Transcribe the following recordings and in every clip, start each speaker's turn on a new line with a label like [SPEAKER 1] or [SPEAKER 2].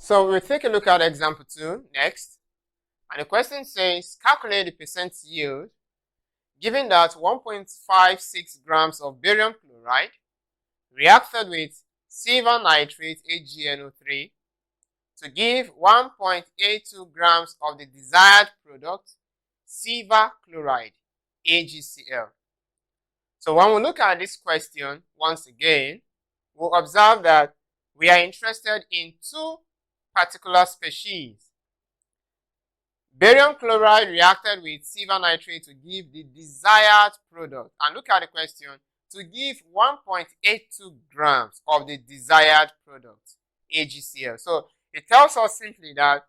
[SPEAKER 1] So we'll take a look at example 2 next. And the question says, calculate the percent yield given that 1.56 grams of barium chloride reacted with silver nitrate AgNO3 to give 1.82 grams of the desired product, silver chloride, AgCl. So when we look at this question once again, we'll observe that we are interested in two particular species. Barium chloride reacted with silver nitrate to give the desired product. And look at the question, to give 1.82 grams of the desired product, AgCl. So it tells us simply that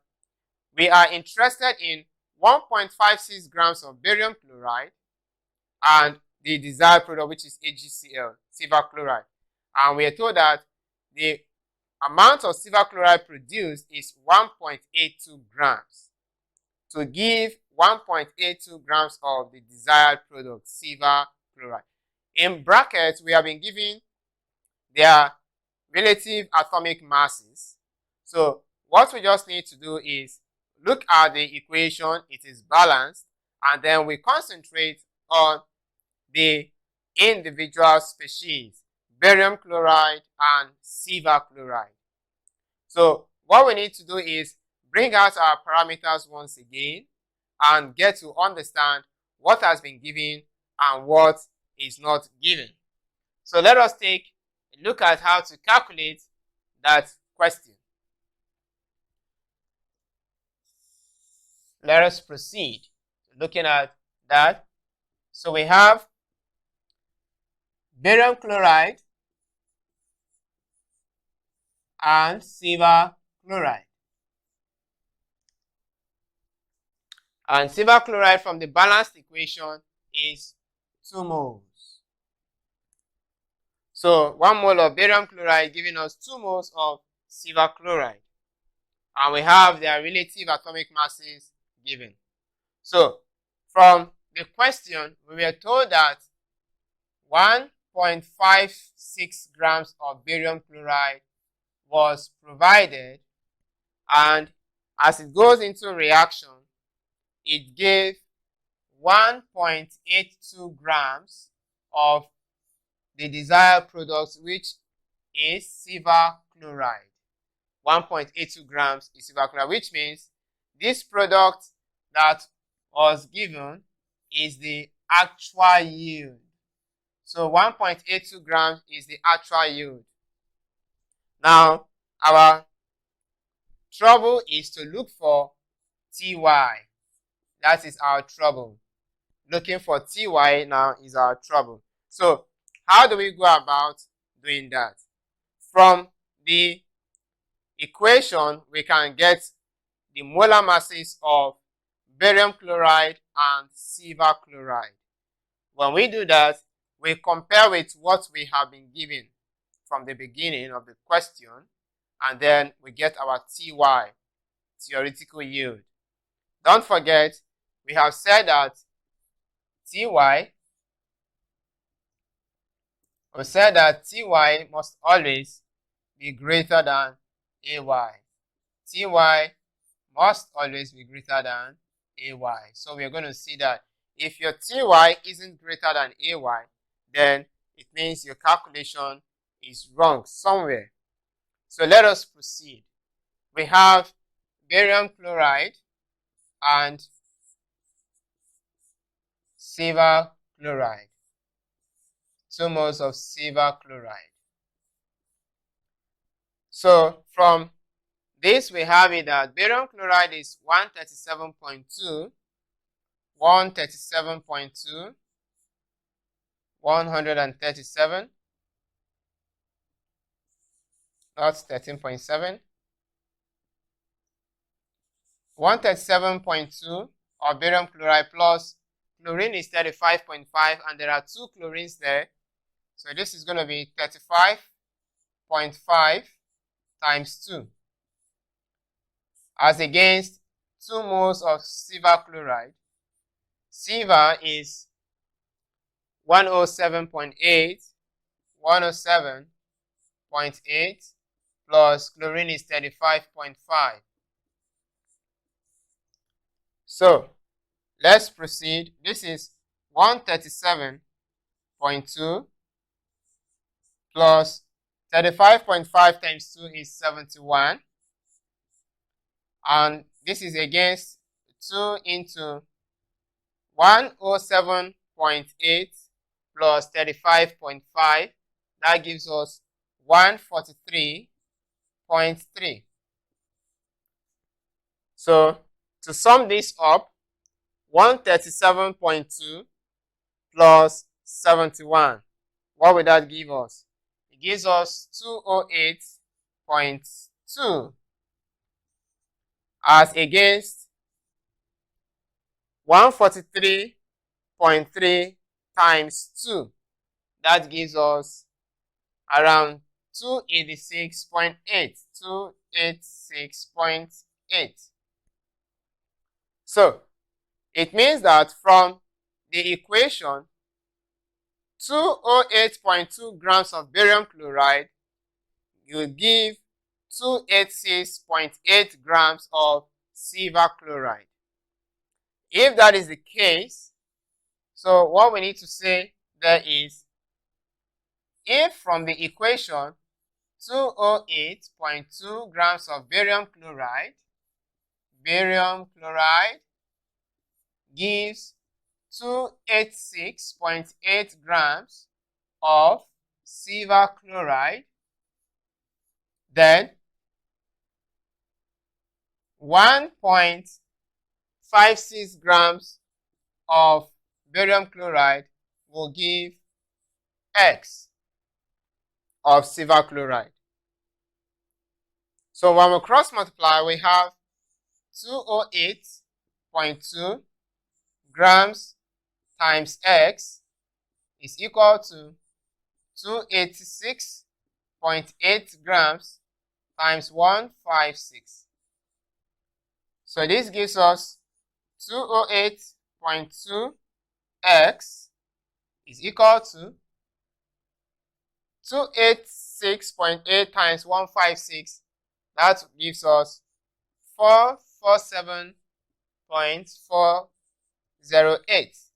[SPEAKER 1] we are interested in 1.56 grams of barium chloride and the desired product, which is AgCl, silver chloride. And we are told that the amount of silver chloride produced is 1.82 grams to give 1.82 grams of the desired product, silver chloride. In brackets, we have been given their relative atomic masses. So what we just need to do is look at the equation, it is balanced, and then we concentrate on the individual species, barium chloride and silver chloride. So what we need to do is bring out our parameters once again and get to understand what has been given and what is not given. So let us take a look at how to calculate that question. Let us proceed looking at that. So we have barium chloride and silver chloride. And silver chloride from the balanced equation is 2 moles. So 1 mole of barium chloride giving us 2 moles of silver chloride. And we have their relative atomic masses given. So from the question, we were told that 1.56 grams of barium chloride was provided, and as it goes into reaction, it gave 1.82 grams of the desired product, which is silver chloride. 1.82 grams is silver chloride, which means this product that was given is the actual yield. So 1.82 grams is the actual yield. Now, our trouble is to look for Ty. That is our trouble. Looking for Ty now is our trouble. So how do we go about doing that? From the equation, we can get the molar masses of barium chloride and silver chloride. When we do that, we compare with what we have been given from the beginning of the question, and then we get our Ty, theoretical yield. Don't forget, we have said that Ty must always be greater than Ay. Ty must always be greater than Ay. So we are going to see that if your Ty isn't greater than Ay, then it means your calculation is wrong somewhere. So let us proceed. We have barium chloride and silver chloride. 2 moles of silver chloride. So from this we have it that barium chloride is 137.2, 137.2, 137, that's 13.7, 137.2 of barium chloride plus chlorine is 35.5, and there are 2 chlorines there. So this is going to be 35.5 times 2. As against 2 moles of silver chloride. Silver is 107.8, 107.8 plus chlorine is 35.5. So let's proceed. This is 137.2 plus 35.5 times 2 is 71. And this is against 2 into 107.8 plus 35.5. That gives us 143.3. So to sum this up, 137.2 plus 71. What would that give us? It gives us 208.2 as against 143.3 times 2. That gives us around 286.8. 286.8. So it means that from the equation, 208.2 grams of barium chloride will give 286.8 grams of silver chloride. If that is the case, so what we need to say there is, if from the equation 208.2 grams of barium chloride gives 286.8 grams of silver chloride, then 1.56 grams of barium chloride will give X of silver chloride. So when we cross multiply, we have 208.2 grams times X is equal to 286.8 grams times 156. So this gives us 208.2 X is equal to 286.8 times 156. That gives us 447.408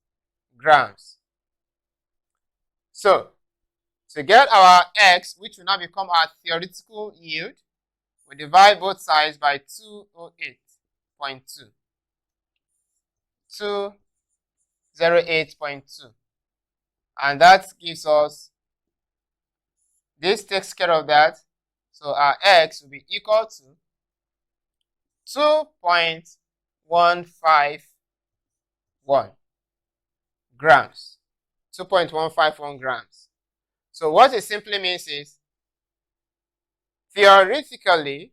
[SPEAKER 1] grams. So to get our X, which will now become our theoretical yield, we divide both sides by 208.2. 208.2. And that gives us, this takes care of that. So our X will be equal to 2.151 grams. 2.151 grams. So what it simply means is, theoretically,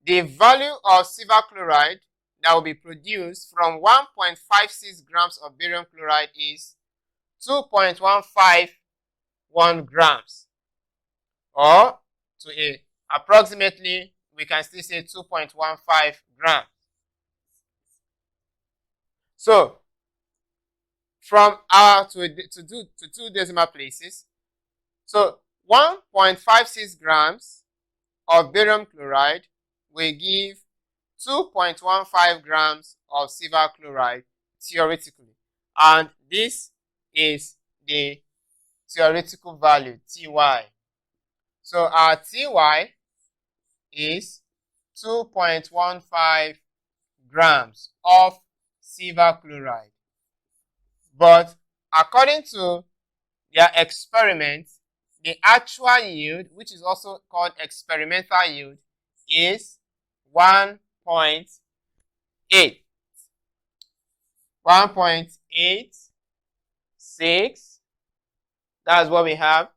[SPEAKER 1] the value of silver chloride that will be produced from 1.56 grams of barium chloride is 2.151 grams. Or to approximately, we can still say 2.15 grams. So from our to two decimal places, so 1.56 grams of barium chloride will give 2.15 grams of silver chloride theoretically. And this is the theoretical value, Ty. So our Ty is 2.15 grams of silver chloride. But according to their experiment, the actual yield, which is also called experimental yield, is 1.8. 1.86. That's what we have.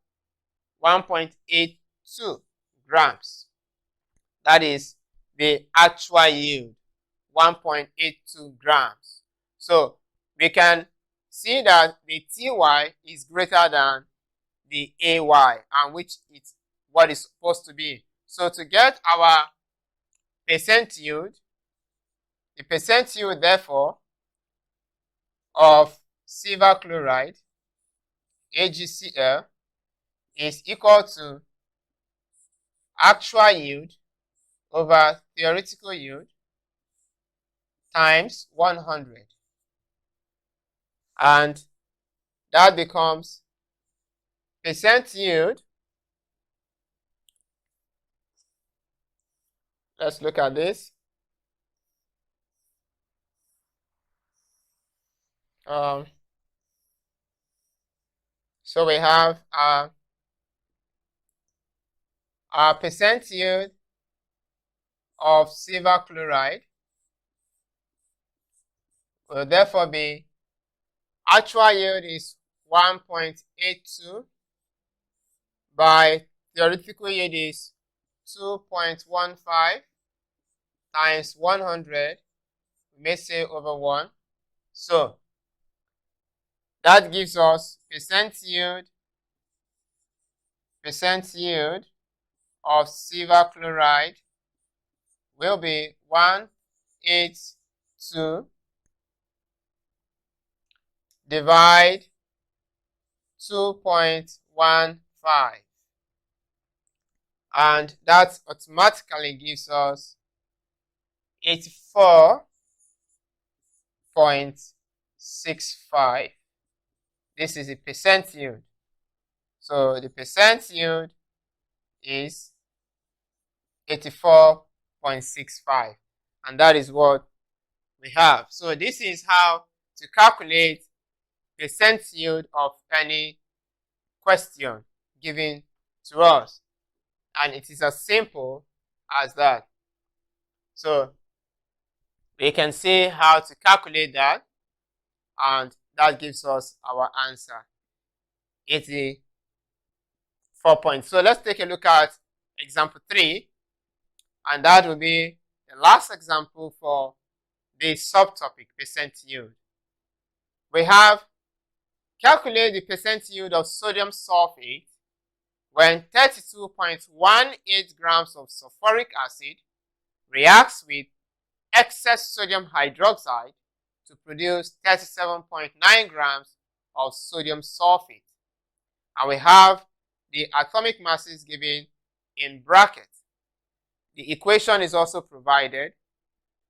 [SPEAKER 1] 1.82 grams. That is the actual yield. 1.82 grams. So we can see that the Ty is greater than the Ay, and which is what is supposed to be. So to get our percent yield, the percent yield therefore of silver chloride, AgCl, is equal to actual yield over theoretical yield times 100. And that becomes percent yield. Let's look at this. So we have our percent yield of silver chloride will therefore be, actual yield is 1.82 by theoretical yield is 2.15 times 100, we may say over 1. So that gives us percent yield of silver chloride will be 182 divide 2.15, and that automatically gives us 84.65. This is the percent yield. So the percent yield is 84.65, and that is what we have. So this is how to calculate percent yield of any question given to us, and it is as simple as that. So we can see how to calculate that, and that gives us our answer, 84 points. So let's take a look at example 3, and that will be the last example for this subtopic, percent yield. We have calculate the percent yield of sodium sulfate when 32.18 grams of sulfuric acid reacts with excess sodium hydroxide to produce 37.9 grams of sodium sulfate. And we have the atomic masses given in bracket. The equation is also provided.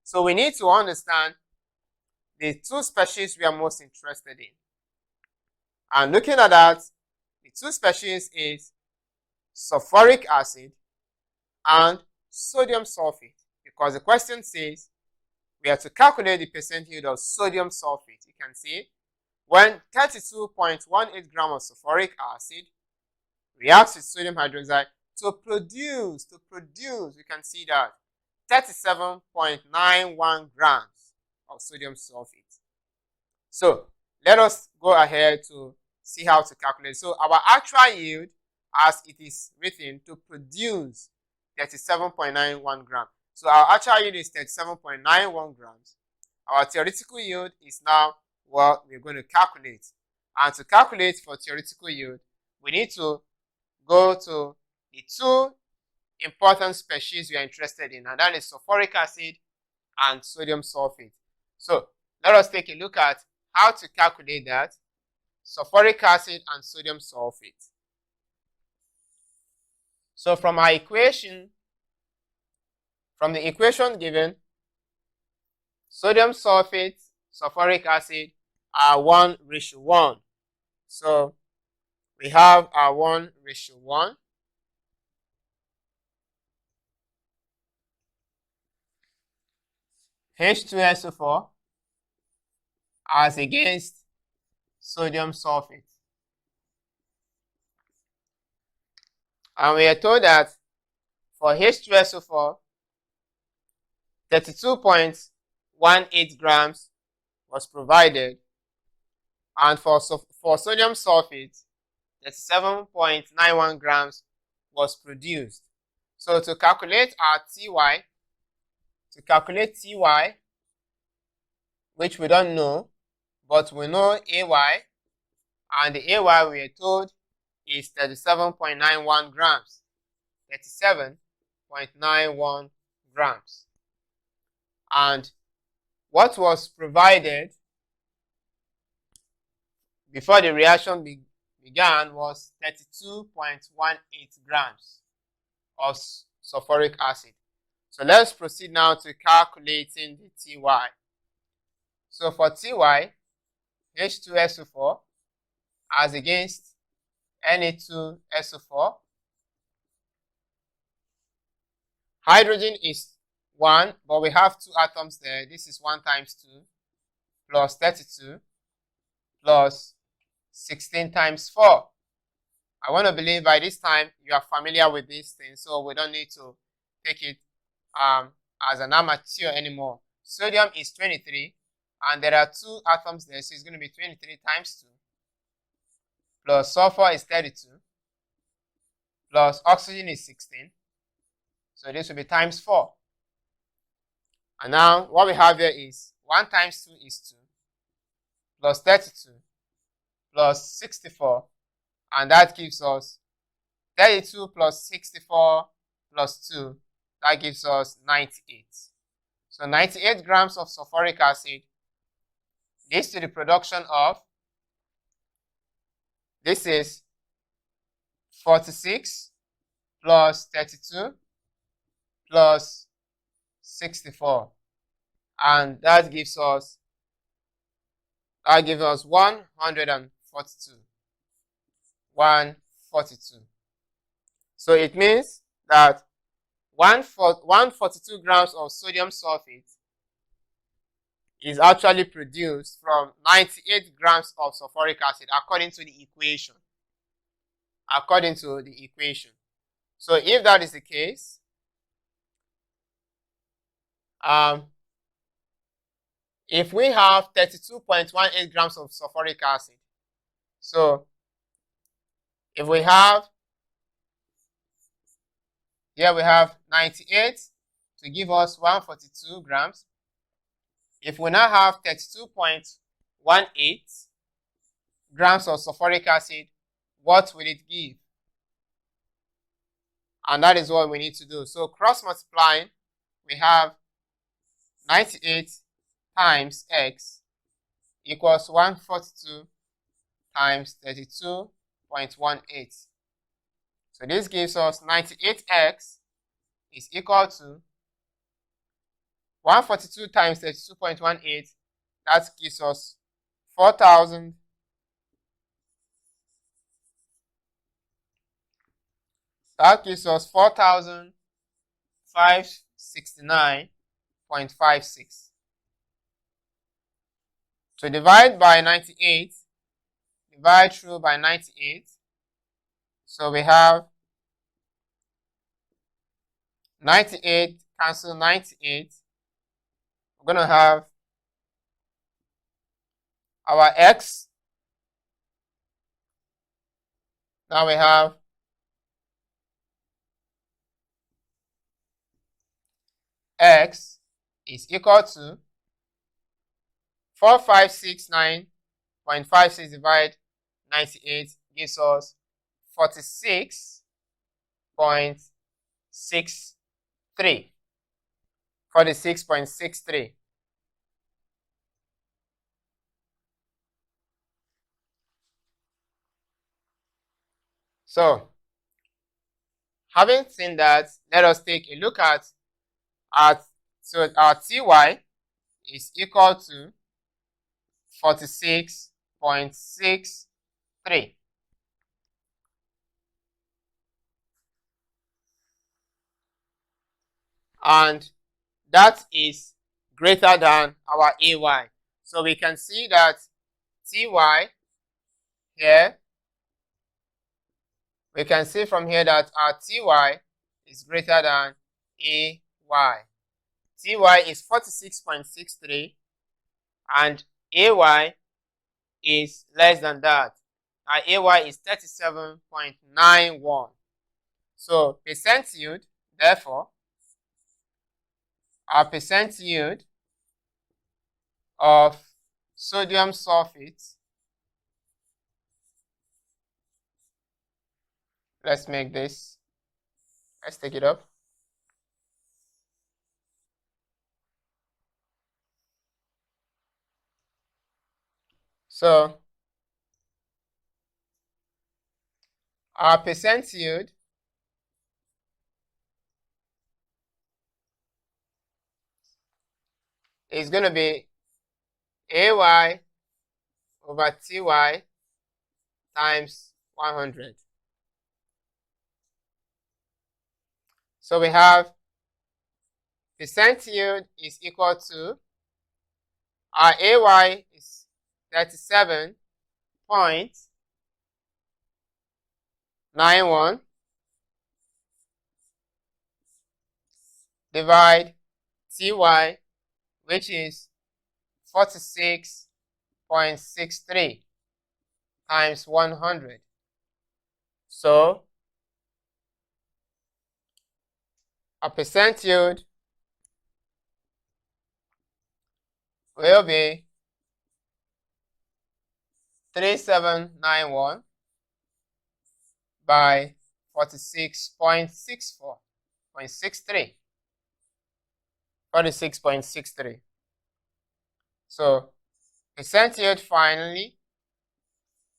[SPEAKER 1] So we need to understand the two species we are most interested in. And looking at that, the two species is sulfuric acid and sodium sulfate, because the question says we have to calculate the percent yield of sodium sulfate. You can see when 32.18 grams of sulfuric acid reacts with sodium hydroxide to produce, we can see that 37.91 grams of sodium sulfate. So let us go ahead to see how to calculate. So our actual yield, as it is written, to produce 37.91 grams. So our actual yield is 37.91 grams. Our theoretical yield is now what we're going to calculate. And to calculate for theoretical yield, we need to go to the two important species we are interested in, and that is sulfuric acid and sodium sulfate. So let us take a look at how to calculate that, sulfuric acid and sodium sulfate. So from the equation given, sodium sulfate, sulfuric acid are 1:1. So we have our 1:1. H2SO4 as against sodium sulfate. And we are told that for H2SO4, 32.18 grams was provided, and for sodium sulfate, 37.91 grams was produced. So to calculate our Ty, which we don't know, but we know Ay, and the Ay we are told is 37.91 grams. 37.91 grams. And what was provided before the reaction began was 32.18 grams. of sulfuric acid. So let's proceed now to calculating the Ty. So for Ty, H2SO4 as against Na2SO4, hydrogen is 1, but we have 2 atoms there. This is 1 times 2 plus 32 plus 16 times 4. I want to believe by this time you are familiar with these things, so we don't need to take it as an amateur anymore. Sodium is 23, and there are 2 atoms there, so it's going to be 23 times 2 plus sulfur is 32 plus oxygen is 16. So this will be times 4. And now what we have here is 1 times 2 is 2 plus 32 plus 64. And that gives us 32 plus 64 plus 2. That gives us 98. So 98 grams of sulfuric acid leads to the production of, this is 46 plus 32 plus 64. And that gives us 142. 142. So it means that 142 grams of sodium sulfate is actually produced from 98 grams of sulfuric acid according to the equation. So if that is the case, if we have 32.18 grams of sulfuric acid, so if we have, here we have 98 to give us 142 grams. If we now have 32.18 grams of sulfuric acid, what will it give? And that is what we need to do. So cross multiplying, we have 98 times x equals 142 times 32.18. So this gives us 98x is equal to 142 times 32.18. That gives us 4,000. That gives us 4,569.56. So divide by 98. Divide through by 98. So we have 98 cancel 98. We're going to have our x. Now we have x is equal to 4569.56 divided 98 gives us 46.63. 46.63. So, having seen that, let us take a look at so our Ty is equal to 46.63. And that is greater than our AY. So we can see that Ty here, we can see from here that our Ty is greater than AY. Ty is 46.63 and AY is less than that. Our AY is 37.91. So percent yield, therefore, our percent yield of sodium sulfate, let's make this, let's take it up. So our percent yield is going to be AY over TY times 100. So we have percent yield is equal to our AY is 37.91 divide TY, which is 46.63 times 100. So a percent yield will be 3791 by 46.63. 46.63. So percent yield finally,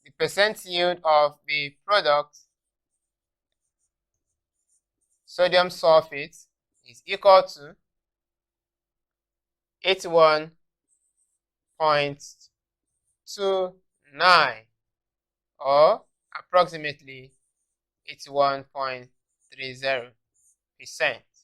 [SPEAKER 1] the percent yield of the product sodium sulfate is equal to 81.29 or approximately 81.30%.